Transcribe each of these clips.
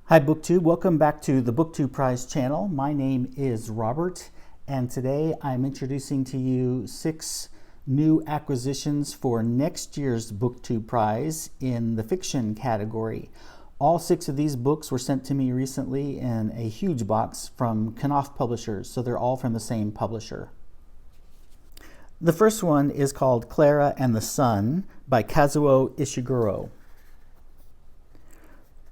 Hi BookTube, welcome back to the BookTubePrize channel. My name is Robert, and today I'm introducing to you 6 new acquisitions for next year's BookTube Prize in the fiction category. All 6 of these books were sent to me recently in a huge box from Knopf publishers, so they're all from the same publisher. The first one is called Klara and the Sun by Kazuo Ishiguro.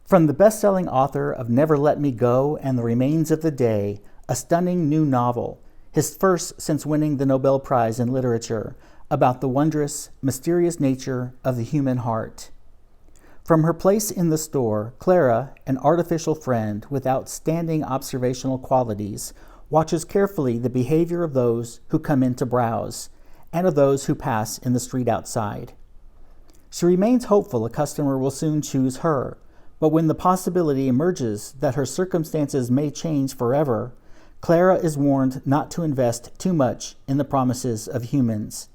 From the best-selling author of Never Let Me Go and The Remains of the Day, a stunning new novel, his first since winning the Nobel Prize in Literature, about the wondrous, mysterious nature of the human heart. From her place in the store, Klara, an artificial friend with outstanding observational qualities, watches carefully the behavior of those who come in to browse, and of those who pass in the street outside. She remains hopeful a customer will soon choose her, but when the possibility emerges that her circumstances may change forever, Klara is warned not to invest too much in the promises of humans.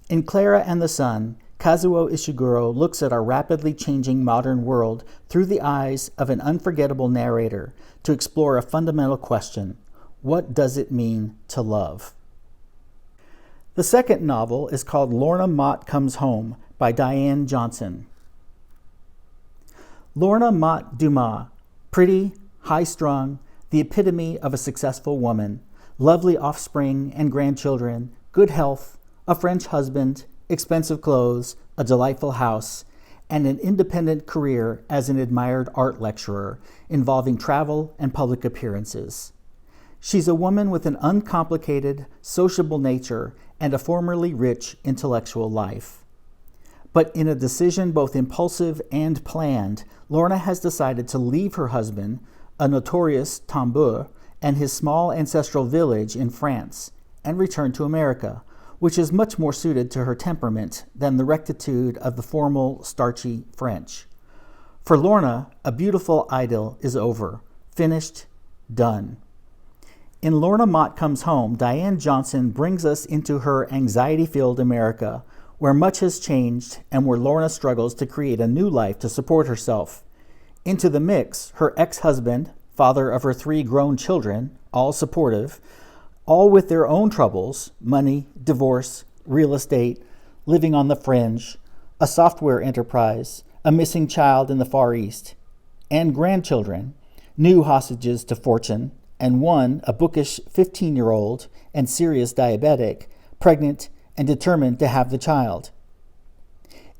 In Klara and the Sun, Kazuo Ishiguro looks at our rapidly changing modern world through the eyes of an unforgettable narrator to explore a fundamental question: what does it mean to love? The second novel is called Lorna, Mott Comes Home by Diane Johnson. Lorna Mott Dumas, pretty, high-strung, the epitome of a successful woman, lovely offspring and grandchildren, good health, a French husband, expensive clothes, a delightful house, and an independent career as an admired art lecturer involving travel and public appearances. She's a woman with an uncomplicated, sociable nature and a formerly rich intellectual life. But in a decision both impulsive and planned, Lorna has decided to leave her husband, a notorious tambour, and his small ancestral village in France, and return to America, which is much more suited to her temperament than the rectitude of the formal, starchy French. For Lorna, a beautiful idyll is over, finished, done. In Lorna Mott Comes Home, Diane Johnson brings us into her anxiety-filled America, where much has changed and where Lorna struggles to create a new life to support herself. Into the mix, her ex-husband, father of her 3 grown children, all supportive, all with their own troubles: money, divorce, real estate, living on the fringe, a software enterprise, a missing child in the Far East, and grandchildren, new hostages to fortune, and one, a bookish 15-year-old and serious diabetic, pregnant and determined to have the child.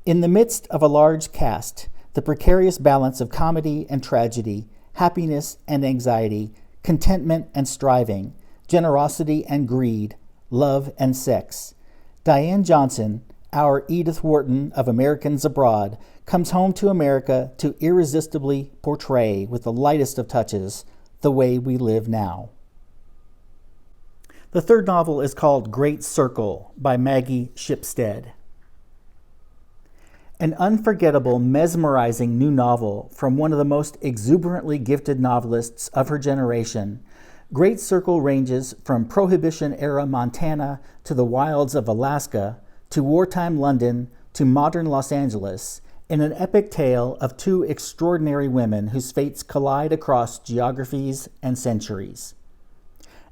In the midst of a large cast, the precarious balance of comedy and tragedy, happiness and anxiety, contentment and striving, generosity and greed, love and sex, Diane Johnson, our Edith Wharton of Americans Abroad, comes home to America to irresistibly portray, with the lightest of touches, the way we live now. The third novel is called Great Circle by Maggie Shipstead. An unforgettable, mesmerizing new novel from one of the most exuberantly gifted novelists of her generation, Great Circle ranges from Prohibition-era Montana to the wilds of Alaska, to wartime London, to modern Los Angeles, in an epic tale of 2 extraordinary women whose fates collide across geographies and centuries.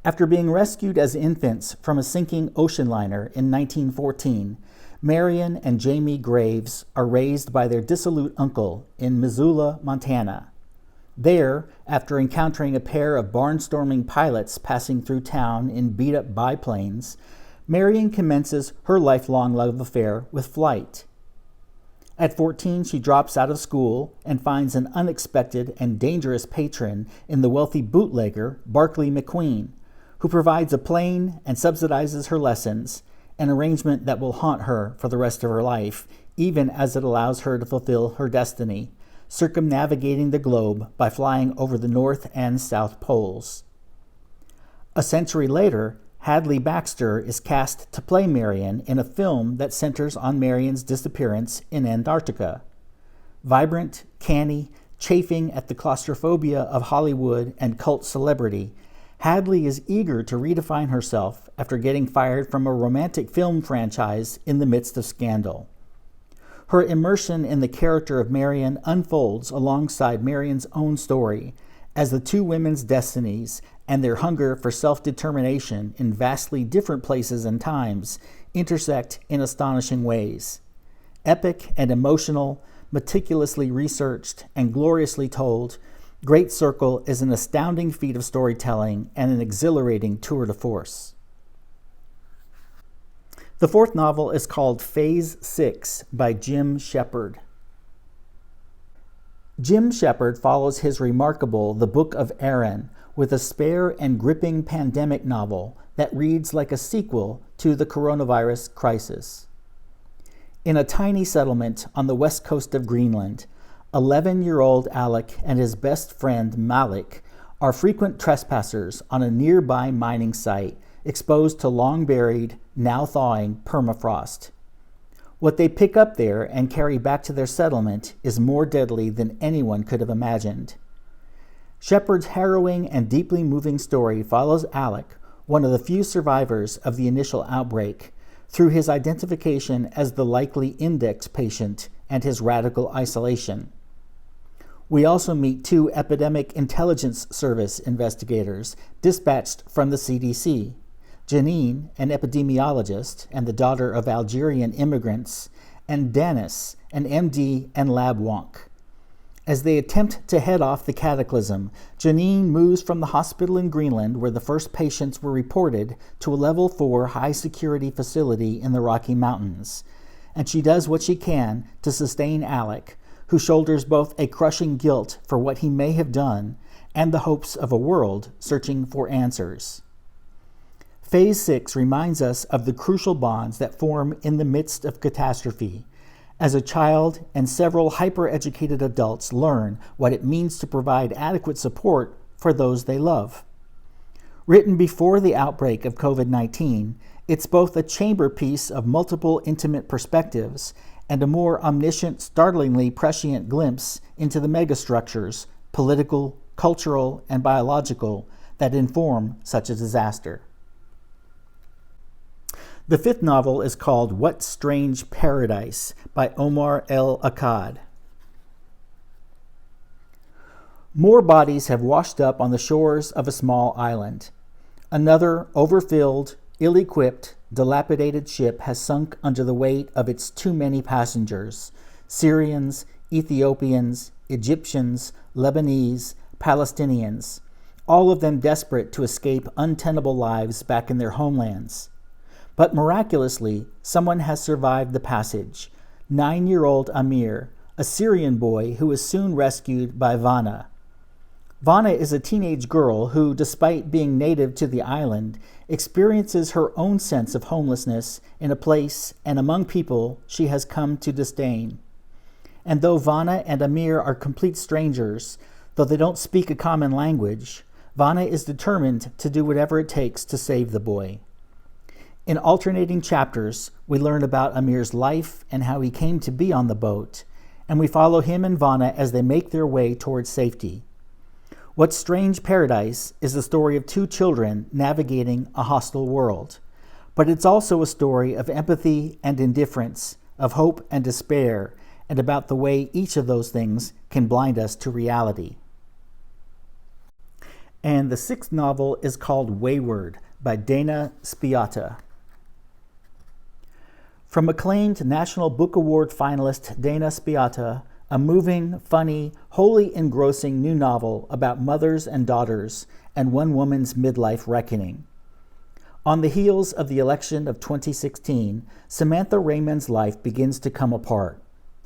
After being rescued as infants from a sinking ocean liner in 1914, Marion and Jamie Graves are raised by their dissolute uncle in Missoula, Montana. There, after encountering a pair of barnstorming pilots passing through town in beat-up biplanes, Marion commences her lifelong love affair with flight. At 14, she drops out of school and finds an unexpected and dangerous patron in the wealthy bootlegger Barclay McQueen, who provides a plane and subsidizes her lessons, an arrangement that will haunt her for the rest of her life, even as it allows her to fulfill her destiny, circumnavigating the globe by flying over the North and South Poles. A century later, Hadley Baxter is cast to play Marion in a film that centers on Marion's disappearance in Antarctica. Vibrant, canny, chafing at the claustrophobia of Hollywood and cult celebrity, Hadley is eager to redefine herself after getting fired from a romantic film franchise in the midst of scandal. Her immersion in the character of Marion unfolds alongside Marion's own story, as the two women's destinies and their hunger for self-determination in vastly different places and times intersect in astonishing ways. Epic and emotional, meticulously researched, and gloriously told, Great Circle is an astounding feat of storytelling and an exhilarating tour de force. The fourth novel is called Phase 6 by Jim Shepard. Jim Shepard follows his remarkable The Book of Aaron with a spare and gripping pandemic novel that reads like a sequel to the coronavirus crisis. In a tiny settlement on the west coast of Greenland, 11-year-old Alec and his best friend Malik are frequent trespassers on a nearby mining site exposed to long-buried, now-thawing permafrost. What they pick up there and carry back to their settlement is more deadly than anyone could have imagined. Shepard's harrowing and deeply moving story follows Alec, one of the few survivors of the initial outbreak, through his identification as the likely index patient and his radical isolation. We also meet two Epidemic Intelligence Service investigators dispatched from the CDC, Janine, an epidemiologist and the daughter of Algerian immigrants, and Dennis, an MD and lab wonk. As they attempt to head off the cataclysm, Janine moves from the hospital in Greenland, where the first patients were reported, to a level 4 high-security facility in the Rocky Mountains. And she does what she can to sustain Alec, who shoulders both a crushing guilt for what he may have done and the hopes of a world searching for answers. Phase 6 reminds us of the crucial bonds that form in the midst of catastrophe, as a child and several hyper-educated adults learn what it means to provide adequate support for those they love. Written before the outbreak of COVID-19, it's both a chamber piece of multiple intimate perspectives and a more omniscient, startlingly prescient glimpse into the megastructures, political, cultural, and biological, that inform such a disaster. The fifth novel is called What Strange Paradise by Omar El Akkad. More bodies have washed up on the shores of a small island. Another overfilled, ill-equipped, dilapidated ship has sunk under the weight of its too many passengers, Syrians, Ethiopians, Egyptians, Lebanese, Palestinians, all of them desperate to escape untenable lives back in their homelands. But miraculously, someone has survived the passage. 9-year-old Amir, a Syrian boy who is soon rescued by Vanna. Vanna is a teenage girl who, despite being native to the island, experiences her own sense of homelessness in a place and among people she has come to disdain. And though Vanna and Amir are complete strangers, though they don't speak a common language, Vanna is determined to do whatever it takes to save the boy. In alternating chapters, we learn about Amir's life and how he came to be on the boat, and we follow him and Vanna as they make their way towards safety. What Strange Paradise is the story of two children navigating a hostile world, but it's also a story of empathy and indifference, of hope and despair, and about the way each of those things can blind us to reality. And the sixth novel is called Wayward by Dana Spiotta. From acclaimed National Book Award finalist Dana Spiotta, a moving, funny, wholly engrossing new novel about mothers and daughters and one woman's midlife reckoning. On the heels of the election of 2016, Samantha Raymond's life begins to come apart.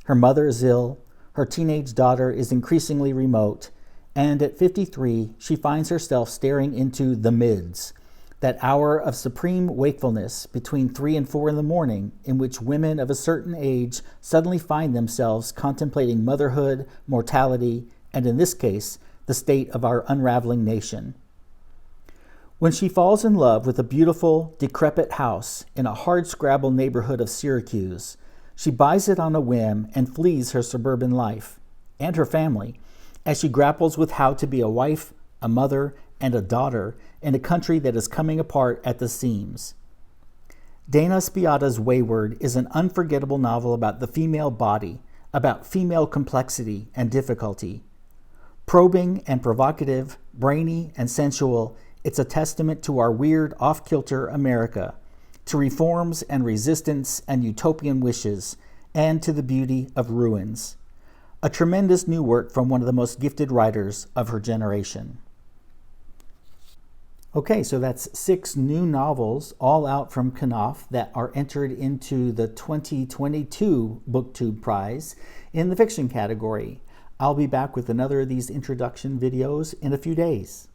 Her mother is ill, her teenage daughter is increasingly remote, and at 53, she finds herself staring into the mids, that hour of supreme wakefulness between 3 and 4 in the morning in which women of a certain age suddenly find themselves contemplating motherhood, mortality, and in this case, the state of our unraveling nation. When she falls in love with a beautiful, decrepit house in a hardscrabble neighborhood of Syracuse, she buys it on a whim and flees her suburban life, and her family, as she grapples with how to be a wife, a mother, and a daughter in a country that is coming apart at the seams. Dana Spiotta's Wayward is an unforgettable novel about the female body, about female complexity and difficulty. Probing and provocative, brainy and sensual, it's a testament to our weird, off-kilter America, to reforms and resistance and utopian wishes, and to the beauty of ruins. A tremendous new work from one of the most gifted writers of her generation. Okay, so that's 6 new novels, all out from Knopf, that are entered into the 2022 BookTube Prize in the fiction category. I'll be back with another of these introduction videos in a few days.